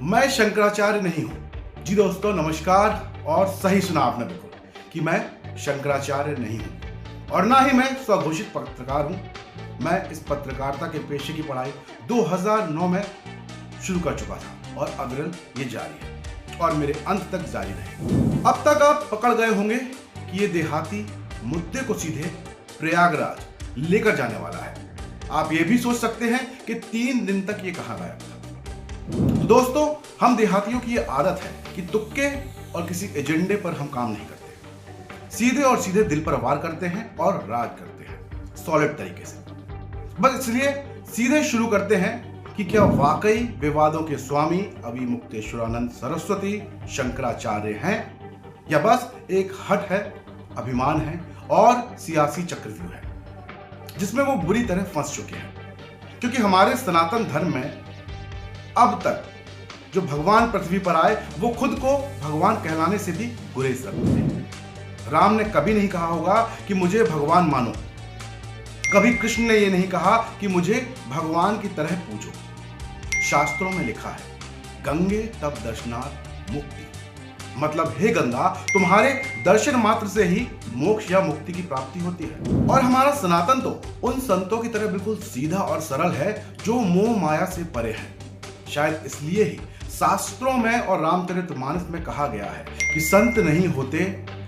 मैं शंकराचार्य नहीं हूं। जी दोस्तों नमस्कार। और सही सुना आपने बिल्कुल कि मैं शंकराचार्य नहीं हूं और ना ही मैं स्वघोषित पत्रकार हूं। मैं इस पत्रकारिता के पेशे की पढ़ाई 2009 में शुरू कर चुका था और अविरल ये जारी है और मेरे अंत तक जारी रहे। अब तक आप पकड़ गए होंगे कि ये देहाती मुद्दे को सीधे प्रयागराज लेकर जाने वाला है। आप ये भी सोच सकते हैं कि 3 दिन तक ये कहां गया था। तो दोस्तों हम देहातियों की ये आदत है कि तुक्के और किसी एजेंडे पर हम काम नहीं करते, सीधे और सीधे दिल पर वार करते हैं और राज करते हैं सॉलिड तरीके से। बस इसलिए सीधे शुरू करते हैं कि क्या वाकई विवादों के स्वामी अभिमुक्तेश्वरानंद सरस्वती शंकराचार्य हैं या बस एक हट है, अभिमान है और सियासी चक्रव्यूह है जिसमें वो बुरी तरह फंस चुके हैं। क्योंकि हमारे सनातन धर्म में अब तक जो भगवान पृथ्वी पर आए वो खुद को भगवान कहलाने से भी गुरेज रखते हैं। राम ने कभी नहीं कहा होगा कि मुझे भगवान मानो, कभी कृष्ण ने ये नहीं कहा कि मुझे भगवान की तरह पूजो। शास्त्रों में लिखा है गंगे तब दर्शनार्थ मुक्ति, मतलब हे गंगा तुम्हारे दर्शन मात्र से ही मोक्ष या मुक्ति की प्राप्ति होती है। और हमारा सनातन तो उन संतों की तरह बिल्कुल सीधा और सरल है जो मोह माया से परे है। शायद इसलिए ही शास्त्रों में और रामचरितमानस में कहा गया है कि संत नहीं होते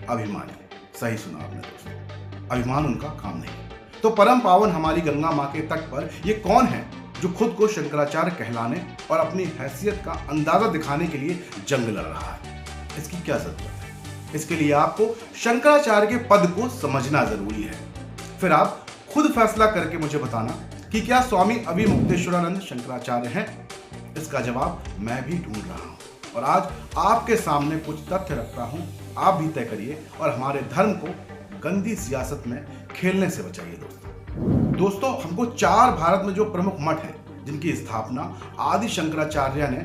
अभिमानी। सही सुना आपने दोस्तों, अभिमान उनका काम नहीं। तो परम पावन हमारी गंगा मां के तट पर ये कौन है जो खुद को शंकराचार्य कहलाने और अपनी हैसियत का अंदाजा दिखाने के लिए जंग लड़ रहा है? इसकी क्या जरूरत है? इसके लिए आपको शंकराचार्य के पद को समझना जरूरी है। फिर आप खुद फैसला करके मुझे बताना कि क्या स्वामी अभिमुक्तेश्वरानंद शंकराचार्य हैं। इसका जवाब मैं भी ढूंढ रहा हूं और आज आपके सामने कुछ तथ्य रखता हूं। आप भी तय करिए और हमारे धर्म को गंदी सियासत में खेलने से बचाइए। दोस्तों हमको 4 भारत में जो प्रमुख मठ हैं जिनकी स्थापना आदि शंकराचार्य ने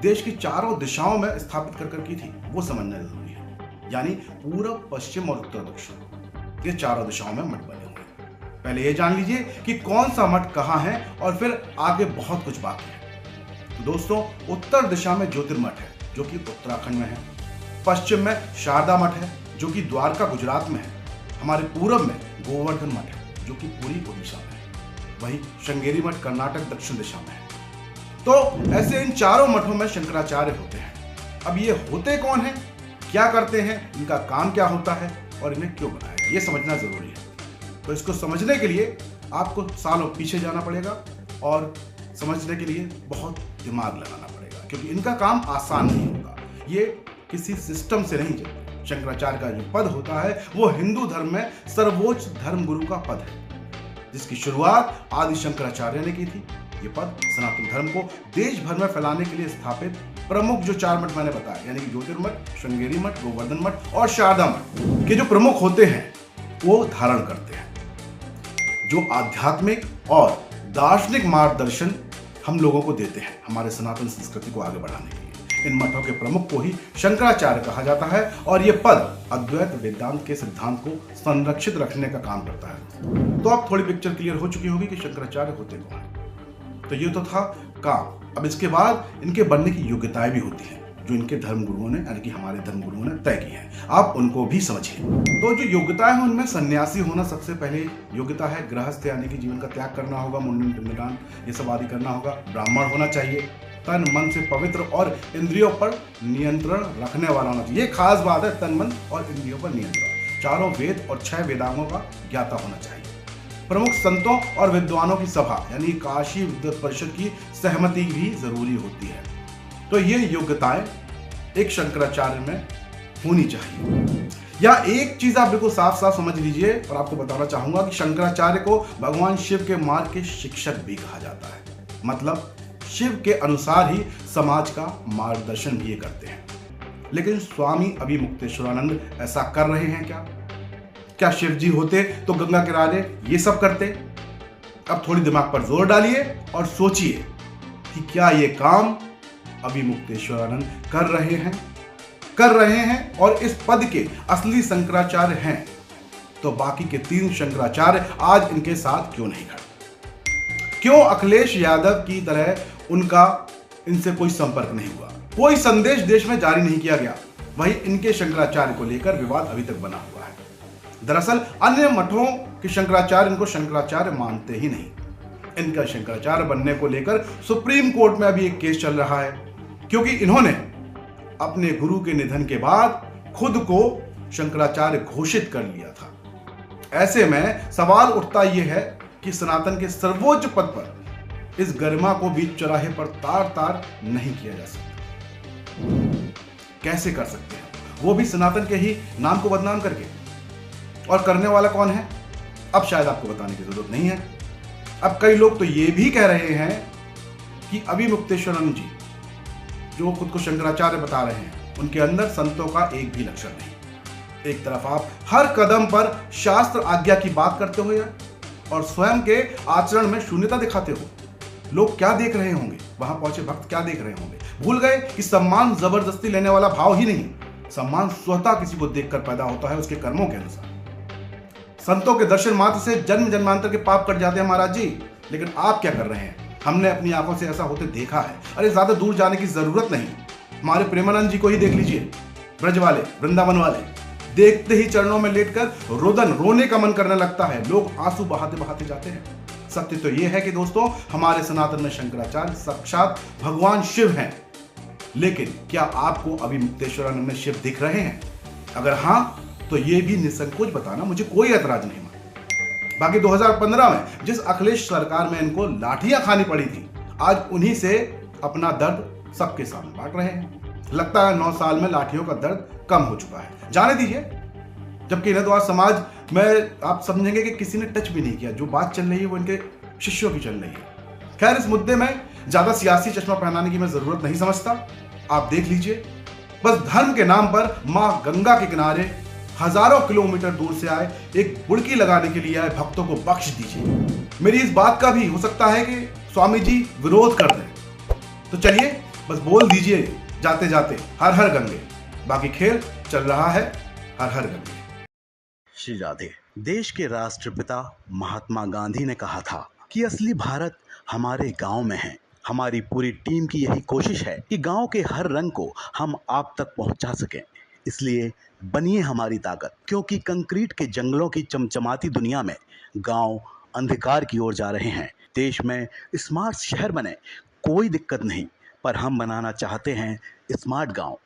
देश की चारों दिशाओं में स्थापित कर की थी वो समझना जरूरी है। यानी पूर्व, पश्चिम और उत्तर दक्षिण, ये चारों दिशाओं में मठ बने हुए हैं। पहले ये जान लीजिए कि कौन सा मठ कहाँ है और फिर आगे बहुत कुछ बाकी है। दोस्तों उत्तर दिशा में ज्योतिर्मठ है जो कि उत्तराखंड में है। पश्चिम में शारदा मठ है जो कि द्वारका गुजरात में है। हमारे पूर्व में गोवर्धन मठ है जो कि पूरी ओडिशा में है। वही श्रृंगेरी मठ कर्नाटक दक्षिण दिशा में है। तो ऐसे इन चारों मठों में शंकराचार्य होते हैं। अब ये होते कौन है, क्या करते हैं, इनका काम क्या होता है और इन्हें क्यों बनाया गया, ये समझना जरूरी है। तो इसको समझने के लिए आपको सालों पीछे जाना पड़ेगा और समझने के लिए बहुत दिमाग लगाना पड़ेगा क्योंकि इनका काम आसान नहीं होगा। ये किसी सिस्टम से नहीं चलता। शंकराचार्य का जो पद होता है वो हिंदू धर्म में सर्वोच्च धर्म गुरु का पद है जिसकी शुरुआत आदि शंकराचार्य ने की थी। ये पद सनातन धर्म को देश भर में फैलाने के लिए स्थापित प्रमुख जो 4 मठ मैंने बताया यानी कि ज्योतिर्मठ, श्रृंगेरी मठ, गोवर्धन मठ और शारदा मठ के जो प्रमुख होते हैं वो धारण करते हैं जो आध्यात्मिक और दार्शनिक मार्गदर्शन हम लोगों को देते हैं हमारे सनातन संस्कृति को आगे बढ़ाने के लिए। इन मठों के प्रमुख को ही शंकराचार्य कहा जाता है और यह पद अद्वैत वेदांत के सिद्धांत को संरक्षित रखने का काम करता है। तो अब थोड़ी पिक्चर क्लियर हो चुकी होगी कि शंकराचार्य होते कौन हैं। तो ये तो था काम। अब इसके बाद इनके बनने की योग्यताएं भी होती हैं जो इनके धर्मगुरुओं ने यानी कि हमारे धर्मगुरुओं ने तय की है। आप उनको भी समझिए। तो जो योग्यताएं हैं उनमें सन्यासी होना सबसे पहले योग्यता है। गृहस्थ यानी कि जीवन का त्याग करना होगा, मुंडन पिंडदान ये सब आदि करना होगा। ब्राह्मण होना चाहिए, तन मन से पवित्र और इंद्रियों पर नियंत्रण रखने वाला होना चाहिए। ये खास बात है, तन मन और इंद्रियों पर नियंत्रण। 4 वेद और 6 वेदांगों का ज्ञाता होना चाहिए। प्रमुख संतों और विद्वानों की सभा यानी काशी विद्वत परिषद की सहमति भी जरूरी होती है। तो ये योग्यताएं एक शंकराचार्य में होनी चाहिए। या एक चीज आप बिल्कुल साफ साफ समझ लीजिए और आपको बताना चाहूंगा कि शंकराचार्य को भगवान शिव के मार्ग के शिक्षक भी कहा जाता है। मतलब शिव के अनुसार ही समाज का मार्गदर्शन भी ये करते हैं। लेकिन स्वामी अभिमुक्तेश्वरानंद ऐसा कर रहे हैं क्या? क्या शिव जी होते तो गंगा किनारे ये सब करते? अब थोड़ी दिमाग पर जोर डालिए और सोचिए कि क्या ये काम अभिमुक्तेश्वरानंद कर रहे हैं और इस पद के असली शंकराचार्य हैं। तो बाकी के 3 शंकराचार्य आज इनके साथ क्यों नहीं खड़े? क्यों अखिलेश यादव की तरह उनका इनसे कोई संपर्क नहीं हुआ, कोई संदेश देश में जारी नहीं किया गया। वहीं इनके शंकराचार्य को लेकर विवाद अभी तक बना हुआ है। दरअसल अन्य मठों के शंकराचार्य इनको शंकराचार्य मानते ही नहीं। इनका शंकराचार्य बनने को लेकर सुप्रीम कोर्ट में अभी एक केस चल रहा है, क्योंकि इन्होंने अपने गुरु के निधन के बाद खुद को शंकराचार्य घोषित कर लिया था। ऐसे में सवाल उठता यह है कि सनातन के सर्वोच्च पद पर इस गरिमा को बीच चौराहे पर तार तार नहीं किया जा सकता। कैसे कर सकते हैं, वो भी सनातन के ही नाम को बदनाम करके? और करने वाला कौन है, अब शायद आपको बताने की जरूरत नहीं है। अब कई लोग तो ये भी कह रहे हैं कि अभी मुक्तेश्वरानंद जी, जो खुद को शंकराचार्य बता रहे हैं, उनके अंदर संतों का एक भी लक्षण नहीं। एक तरफ आप हर कदम पर शास्त्र आज्ञा की बात करते हो और स्वयं के आचरण में शून्यता दिखाते हो। लोग क्या देख रहे होंगे, वहां पहुंचे भक्त क्या देख रहे होंगे? भूल गए कि सम्मान जबरदस्ती लेने वाला भाव ही नहीं, सम्मान स्वतः किसी को देखकर पैदा होता है, उसके कर्मों के अनुसार। संतों के दर्शन मात्र से जन्म जन्मांतर के पाप कट जाते हैं महाराज जी, लेकिन आप क्या कर रहे हैं? हमने अपनी आंखों से ऐसा होते देखा है। अरे ज्यादा दूर जाने की जरूरत नहीं, हमारे प्रेमानंद जी को ही देख लीजिए, ब्रज वाले, वृंदावन वाले। देखते ही चरणों में लेटकर रोने का मन करने लगता है, लोग आंसू बहाते बहाते जाते हैं। सत्य तो यह है कि दोस्तों, हमारे सनातन में शंकराचार्य साक्षात भगवान शिव हैं। लेकिन क्या आपको अभी मुक्तेश्वरानंद में शिव दिख रहे हैं? अगर हां, तो यह भी निसंकोच बताना, मुझे कोई ऐतराज नहीं। बाकी 2015 में जिस अखिलेश सरकार में इनको लाठियां खानी पड़ी थी, आज उन्हीं से अपना दर्द सबके सामने बांट रहे हैं। लगता है 9 साल में लाठियों का दर्द कम हो चुका है, जाने दीजिए। जबकि इन्हें तो आज समाज में आप समझेंगे कि किसी ने टच भी नहीं किया। जो बात चल रही है वो इनके शिष्यों की चल रही है। खैर, इस मुद्दे में ज्यादा सियासी चश्मा पहनाने की मैं जरूरत नहीं समझता। आप देख लीजिए, बस धर्म के नाम पर मां गंगा के किनारे हजारों किलोमीटर दूर से आए एक बुड़की लगाने के लिए आए भक्तों को बख्श दीजिए। मेरी इस बात का भी हो सकता है कि स्वामी जी विरोध कर दें, तो चलिए बस बोल दीजिए जाते जाते हर हर गंगे। बाकी खेल चल रहा है हर हर गंगे। श्री राधे। देश के राष्ट्रपिता महात्मा गांधी ने कहा था कि असली भारत हमारे गांव में है। हमारी पूरी टीम की यही कोशिश है कि गांव के हर रंग को हम आप तक पहुंचा सकें। इसलिए बनिए हमारी ताकत, क्योंकि कंक्रीट के जंगलों की चमचमाती दुनिया में गांव अंधकार की ओर जा रहे हैं। देश में स्मार्ट शहर बने, कोई दिक्कत नहीं, पर हम बनाना चाहते हैं स्मार्ट गांव।